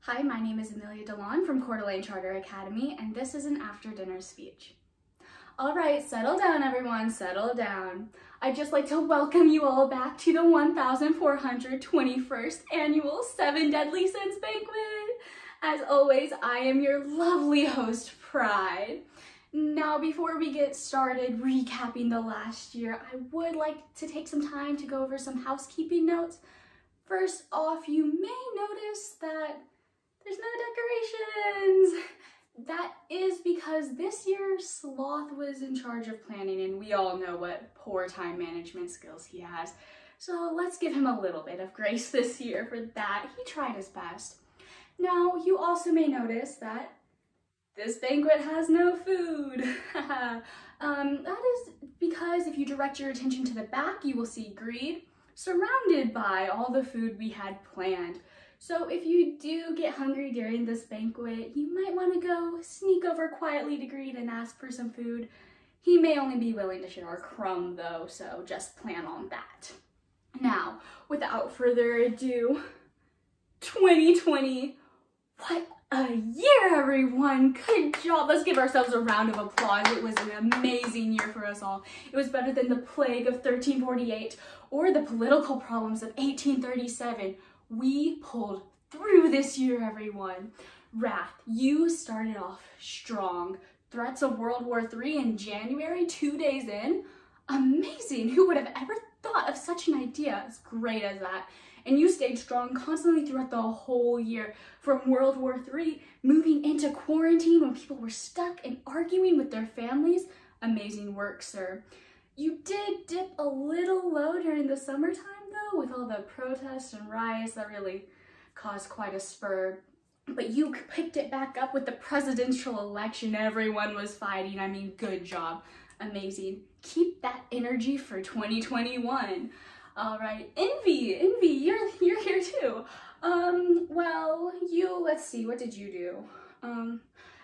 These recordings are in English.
Hi, my name is Emilia Delaune from Coeur d'Alene Charter Academy, and this is an after-dinner speech. All right, settle down, everyone, settle down. I'd just like to welcome you all back to the 1421st Annual 7 Deadly Sins Banquet. As always, I am your lovely host, Pride. Now, before we get started recapping the last year, I would like to take some time to go over some housekeeping notes. First off, you may notice that there's no decorations. That is because this year Sloth was in charge of planning, and we all know what poor time management skills he has. So let's give him a little bit of grace this year for that. He tried his best. Now, you also may notice that this banquet has no food. That is because if you direct your attention to the back, you will see Greed surrounded by all the food we had planned. So if you do get hungry during this banquet, you might want to go sneak over quietly to Greed and ask for some food. He may only be willing to share a crumb though, so just plan on that. Now, without further ado, 2020, what a year, everyone! Good job! Let's give ourselves a round of applause. It was an amazing year for us all. It was better than the plague of 1348 or the political problems of 1837. We pulled through this year, everyone. Wrath, you started off strong. Threats of World War III in January, 2 days in. Amazing! Who would have ever thought of such an idea as great as that? And you stayed strong constantly throughout the whole year, from World War III, moving into quarantine when people were stuck and arguing with their families. Amazing work, sir. You did dip a little low during the summertime, though, with all the protests and riots that really caused quite a spur. But you picked it back up with the presidential election everyone was fighting. I mean, good job. Amazing. Keep that energy for 2021. All right, Envy, you're here too. Well, let's see, what did you do?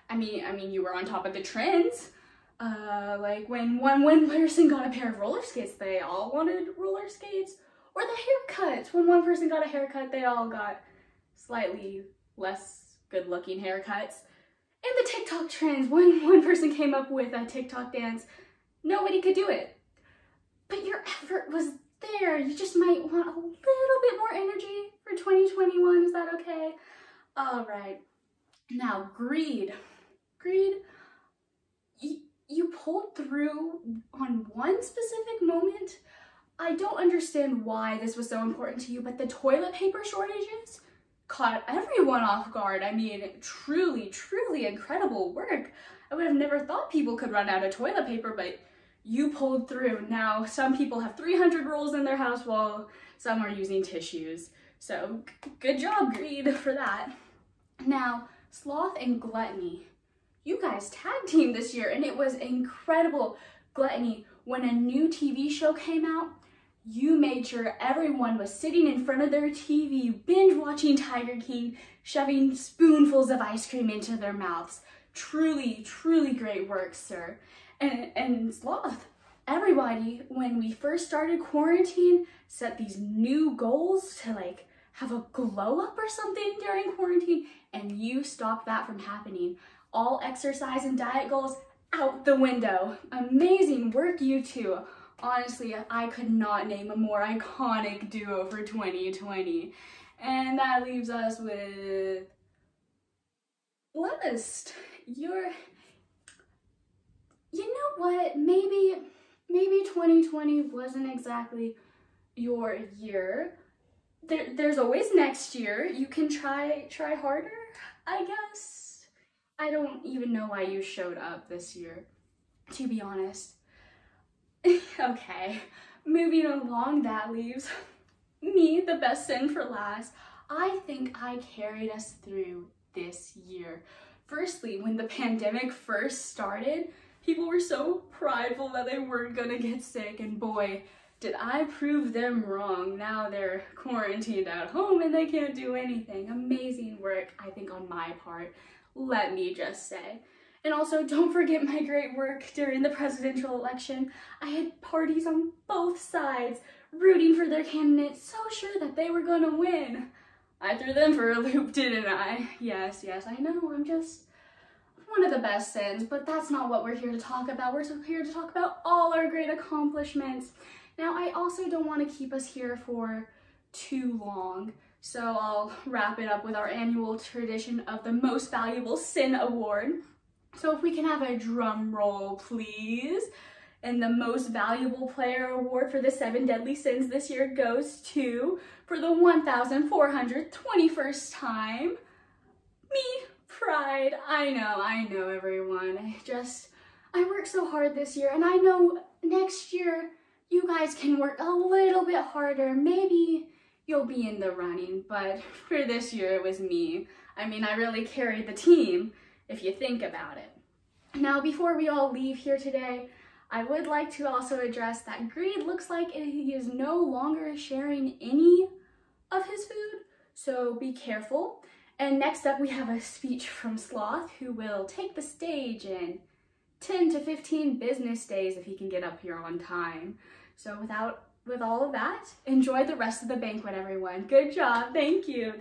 I mean, you were on top of the trends. Like when one person got a pair of roller skates, they all wanted roller skates. Or the haircuts. When one person got a haircut, they all got slightly less good-looking haircuts. And the TikTok trends. When one person came up with a TikTok dance, nobody could do it. But your effort was there. You just might want a little bit more energy for 2021. Is that okay? All right. Now, Greed. You pulled through on one specific moment. I don't understand why this was so important to you, but the toilet paper shortages caught everyone off guard. I mean, truly incredible work. I would have never thought people could run out of toilet paper, but you pulled through. Now, some people have 300 rolls in their house while some are using tissues. So, good job, Greed, for that. Now, Sloth and Gluttony. You guys tag teamed this year, and it was incredible. Gluttony, when a new TV show came out, you made sure everyone was sitting in front of their TV, binge watching Tiger King, shoving spoonfuls of ice cream into their mouths. Truly great work, sir. And Sloth, everybody, when we first started quarantine, set these new goals to like have a glow up or something during quarantine, and you stopped that from happening. All exercise and diet goals out the window. Amazing work, you two. Honestly, I could not name a more iconic duo for 2020. And that leaves us with Lust. You know what? Maybe 2020 wasn't exactly your year. There's always next year. You can try harder, I guess. I don't even know why you showed up this year, to be honest. Okay, moving along, that leaves me, the best sin for last. I think I carried us through this year. Firstly, when the pandemic first started, people were so prideful that they weren't gonna get sick, and boy, did I prove them wrong. Now they're quarantined at home and they can't do anything. Amazing work, I think, on my part, let me just say. And also, don't forget my great work during the presidential election. I had parties on both sides, rooting for their candidates, so sure that they were gonna win. I threw them for a loop, didn't I? Yes, I know, I'm just one of the best sins, but that's not what we're here to talk about. We're here to talk about all our great accomplishments. Now, I also don't want to keep us here for too long, so I'll wrap it up with our annual tradition of the Most Valuable Sin Award. So if we can have a drum roll, please. And the Most Valuable Player Award for the 7 Deadly Sins this year goes to, for the 1,421st time, me, Pride. I know everyone. I worked so hard this year, and I know next year you guys can work a little bit harder. Maybe you'll be in the running, but for this year it was me. I mean, I really carried the team, if you think about it. Now, before we all leave here today, I would like to also address that Greed looks like he is no longer sharing any of his food, so be careful. And next up, we have a speech from Sloth, who will take the stage in 10 to 15 business days if he can get up here on time. So with all of that, enjoy the rest of the banquet, everyone. Good job. Thank you.